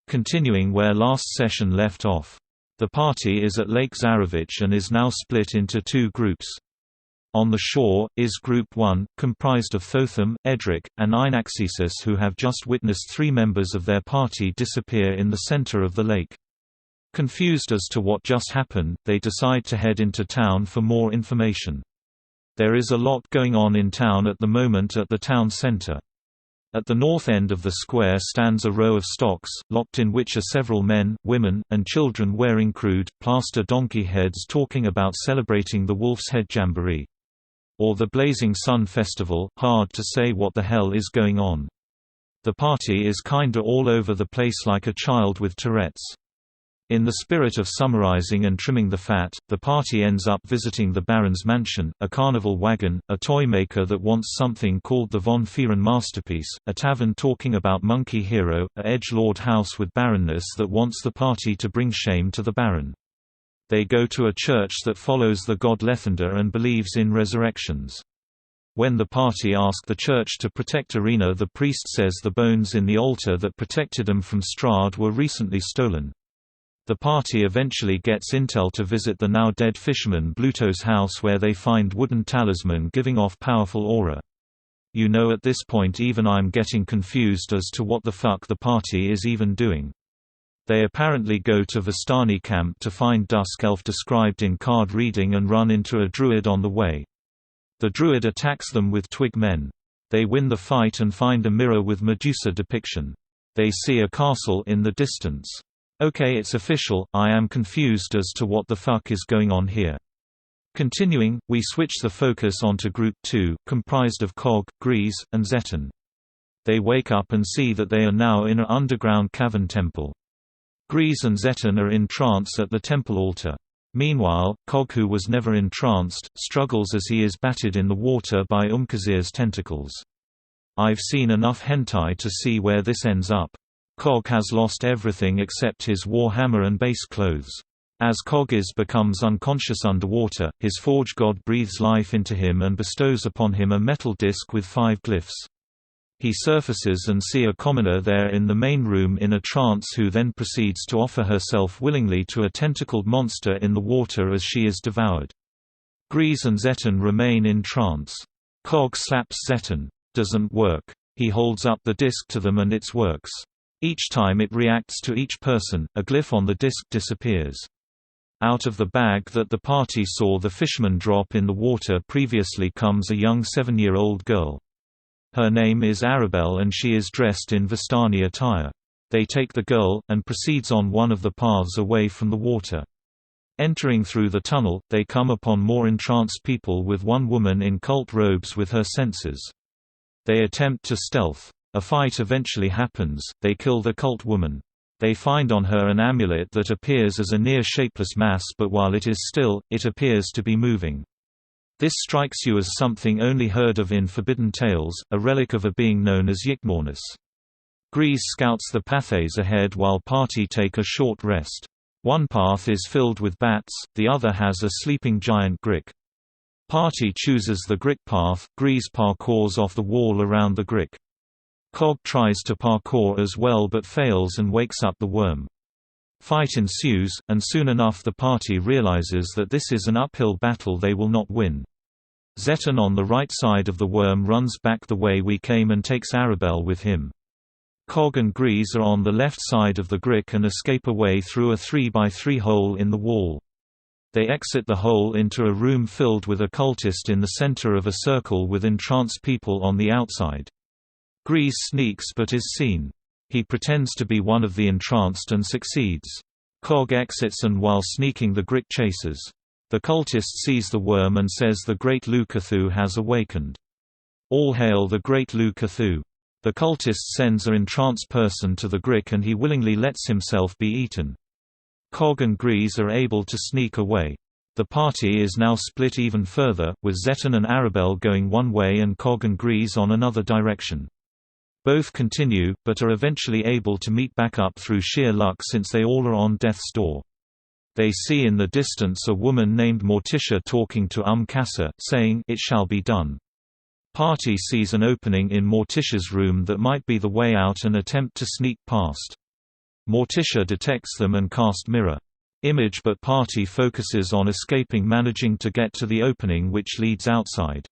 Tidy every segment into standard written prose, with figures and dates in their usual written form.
Continuing where last session left off. The party is at Lake Zarovich and is now split into two groups. On the shore, is Group 1, comprised of Thotham, Edric, and Inaxesis, who have just witnessed 3 members of their party disappear in the center of the lake. Confused as to what just happened, they decide to head into town for more information. There is a lot going on in town at the moment at the town center. At the north end of the square stands a row of stocks, locked in which are several men, women, and children wearing crude, plaster donkey heads talking about celebrating the Wolf's Head Jamboree. Or the Blazing Sun Festival, hard to say what the hell is going on. The party is kinda all over the place like a child with Tourette's. In the spirit of summarizing and trimming the fat, the party ends up visiting the Baron's mansion, a carnival wagon, a toy maker that wants something called the Von Feeren masterpiece, a tavern talking about Monkey Hero, a edgelord house with Barrenness that wants the party to bring shame to the Baron. They go to a church that follows the god Lethander and believes in resurrections. When the party ask the church to protect Irina, the priest says the bones in the altar that protected them from Strahd were recently stolen. The party eventually gets intel to visit the now-dead fisherman Bluto's house, where they find wooden talisman giving off powerful aura. You know, at this point even I'm getting confused as to what the fuck the party is even doing. They apparently go to Vistani camp to find Dusk Elf described in card reading and run into a druid on the way. The druid attacks them with twig men. They win the fight and find a mirror with Medusa depiction. They see a castle in the distance. Okay, it's official, I am confused as to what the fuck is going on here. Continuing, we switch the focus onto Group 2, comprised of Cog, Grease, and Zeton. They wake up and see that they are now in an underground cavern temple. Grease and Zeton are in trance at the temple altar. Meanwhile, Cog, who was never entranced, struggles as he is battered in the water by Umkazir's tentacles. I've seen enough hentai to see where this ends up. Cog has lost everything except his war hammer and base clothes. As Cog becomes unconscious underwater, his forge god breathes life into him and bestows upon him a metal disc with 5 glyphs. He surfaces and see a commoner there in the main room in a trance, who then proceeds to offer herself willingly to a tentacled monster in the water as she is devoured. Grease and Zeton remain in trance. Cog slaps Zeton. Doesn't work. He holds up the disc to them and it works. Each time it reacts to each person, a glyph on the disc disappears. Out of the bag that the party saw the fisherman drop in the water previously comes a young 7-year-old girl. Her name is Arabelle and she is dressed in Vistani attire. They take the girl, and proceeds on one of the paths away from the water. Entering through the tunnel, they come upon more entranced people with one woman in cult robes with her senses. They attempt to stealth. A fight eventually happens, they kill the cult woman. They find on her an amulet that appears as a near-shapeless mass, but while it is still, it appears to be moving. This strikes you as something only heard of in Forbidden Tales, a relic of a being known as Ycknornus. Grease scouts the paths ahead while party take a short rest. One path is filled with bats, the other has a sleeping giant Grick. Party chooses the Grick path, Grease parkours off the wall around the Grick. Cog tries to parkour as well but fails and wakes up the worm. Fight ensues, and soon enough the party realizes that this is an uphill battle they will not win. Zeton on the right side of the worm runs back the way we came and takes Arabelle with him. Cog and Grease are on the left side of the Grick and escape away through a 3x3 hole in the wall. They exit the hole into a room filled with a cultist in the center of a circle with entranced people on the outside. Grease sneaks but is seen. He pretends to be one of the entranced and succeeds. Cog exits and while sneaking the Grick chases. The cultist sees the worm and says the Great Lukathu has awakened. All hail the Great Lukathu. The cultist sends an entranced person to the Grick and he willingly lets himself be eaten. Cog and Grease are able to sneak away. The party is now split even further, with Zeton and Arabelle going one way and Cog and Grease on another direction. Both continue, but are eventually able to meet back up through sheer luck since they all are on death's door. They see in the distance a woman named Morticia talking to Kassa, saying, "It shall be done." Party sees an opening in Morticia's room that might be the way out and attempt to sneak past. Morticia detects them and casts mirror image, but party focuses on escaping, managing to get to the opening which leads outside.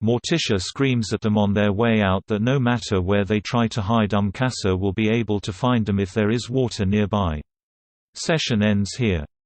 Morticia screams at them on their way out that no matter where they try to hide, Casa will be able to find them if there is water nearby. Session ends here.